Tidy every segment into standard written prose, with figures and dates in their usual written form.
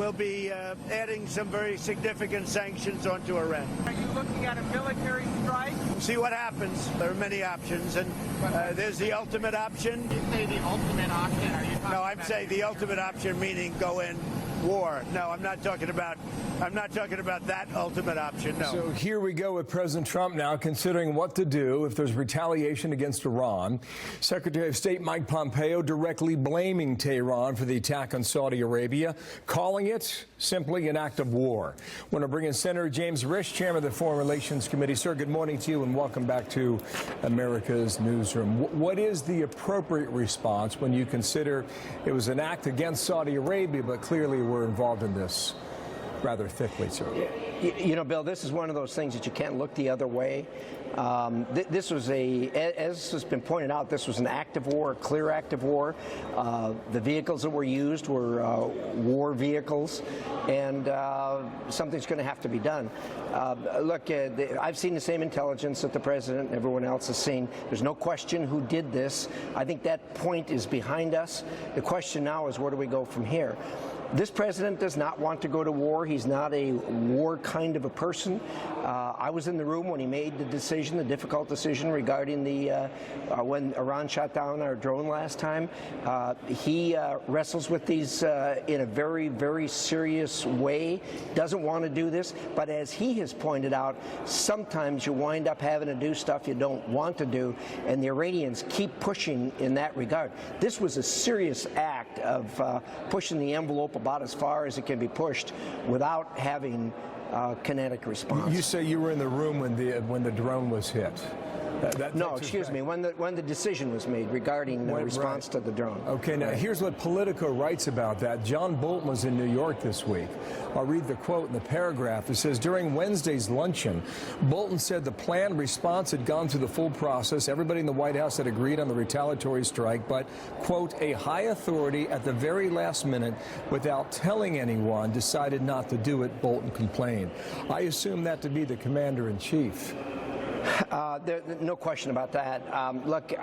we'll be adding some very significant sanctions onto Iran. Are you looking at a military strike? See what happens. There are many options, and there's the ultimate option. You say the ultimate option. Are you talking No, I'm saying the ultimate option, meaning go in war. No, I'm not talking about that ultimate option, no. So here we go with President Trump now considering what to do if there's retaliation against Iran. Secretary of State Mike Pompeo directly blaming Tehran for the attack on Saudi Arabia, calling it simply an act of war. I want to bring in Senator James Risch, chairman of the Foreign Relations Committee. Sir, good morning to you and welcome back to America's Newsroom. What is the appropriate response when you consider it was an act against Saudi Arabia, but clearly we're involved in this rather thickly, sir? You know, Bill, this is one of those things that you can't look the other way. This was as has been pointed out, this was an act of war, a clear act of war. The vehicles that were used were war vehicles, and something's going to have to be done. Look, I've seen the same intelligence that the president and everyone else has seen. There's no question who did this. I think that point is behind us. The question now is, where do we go from here? This president does not want to go to war. He's not a war kind of a person. I was in the room when he made the decision, the difficult decision regarding the when Iran shot down our drone last time. He wrestles with these in a very, very serious way. Doesn't want to do this, but as he has pointed out, sometimes you wind up having to do stuff you don't want to do, and the Iranians keep pushing in that regard. This was a serious act of pushing the envelope about as far as it can be pushed without having kinetic response. You say you were in the room when the drone was hit. No, excuse me, when the decision was made regarding the response to the drone. Okay, now here's what Politico writes about that. John Bolton was in New York this week. I'll read the quote in the paragraph. It says, during Wednesday's luncheon, Bolton said the planned response had gone through the full process. Everybody in the White House had agreed on the retaliatory strike, but, quote, a high authority at the very last minute, without telling anyone, decided not to do it, Bolton complained. I assume that to be the commander-in-chief. No question about that. Look,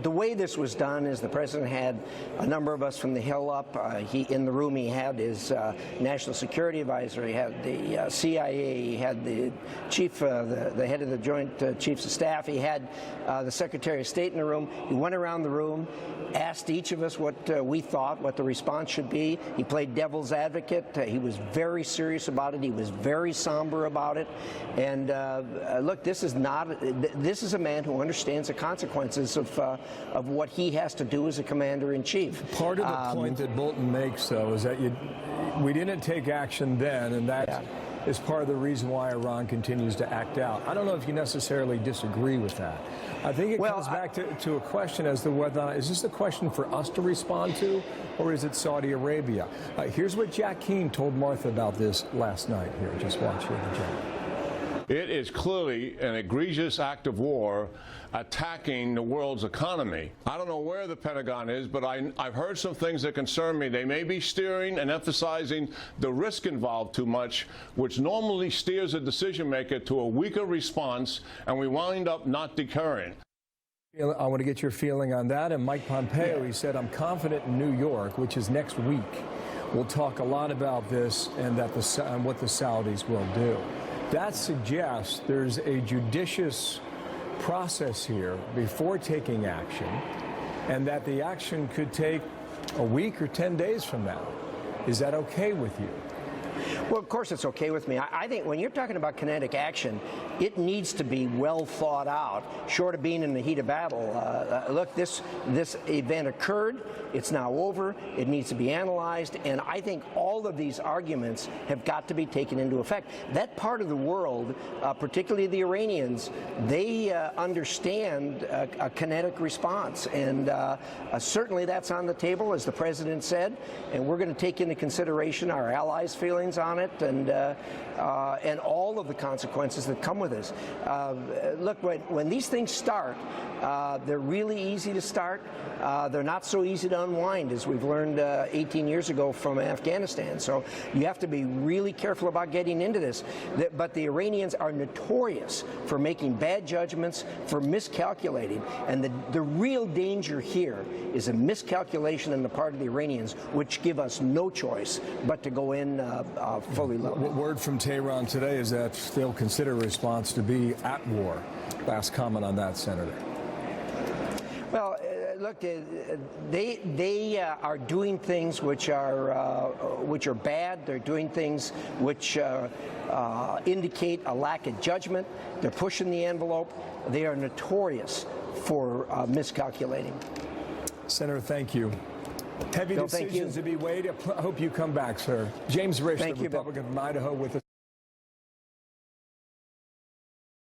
the way this was done is the president had a number of us from the Hill up. In the room he had his national security advisor, he had the CIA, he had the chief, the head of the Joint Chiefs of Staff, he had the Secretary of State in the room. He went around the room, asked each of us what we thought, what the response should be. He played devil's advocate. He was very serious about it. He was very somber about it. And look, this is a man who understands the consequences of what he has to do as a commander-in-chief. Part of the point that Bolton makes, though, is that we didn't take action then, and that is part of the reason why Iran continues to act out. I don't know if you necessarily disagree with that. I think it comes back to a question as to whether or not, is this a question for us to respond to, or is it Saudi Arabia? Here's what Jack Keane told Martha about this last night. Here, just watch here, Jack. It is clearly an egregious act of war attacking the world's economy. I don't know where the Pentagon is, but I've heard some things that concern me. They may be steering and emphasizing the risk involved too much, which normally steers a decision maker to a weaker response, and we wind up not deterring. I want to get your feeling on that. And Mike Pompeo, he said, I'm confident in New York, which is next week, we'll talk a lot about this and what the Saudis will do. That suggests there's a judicious process here before taking action, and that the action could take a week or 10 days from now. Is that okay with you? Well, of course it's okay with me. I think when you're talking about kinetic action, it needs to be well thought out, short of being in the heat of battle. Look, this event occurred. It's now over. It needs to be analyzed. And I think all of these arguments have got to be taken into effect. That part of the world, particularly the Iranians, they understand a kinetic response. And certainly that's on the table, as the president said. And we're going to take into consideration our allies' feelings. timelines on it, and all of the consequences that come with this. Look, when these things start, they're really easy to start. They're not so easy to unwind, as we've learned 18 years ago from Afghanistan. So you have to be really careful about getting into this. But the Iranians are notorious for making bad judgments, for miscalculating. And the real danger here is a miscalculation on the part of the Iranians, which give us no choice but to go in fully loaded. Word from Tehran today is that they'll consider a response to be at war. Last comment on that, Senator. Well, look, they are doing things which are bad. They're doing things which indicate a lack of judgment. They're pushing the envelope. They are notorious for miscalculating. Senator, thank you. Heavy Bill, thank decisions you. to be weighed. I hope you come back, sir. James Risch, Thank the you, Bill. Republican from Idaho, with us.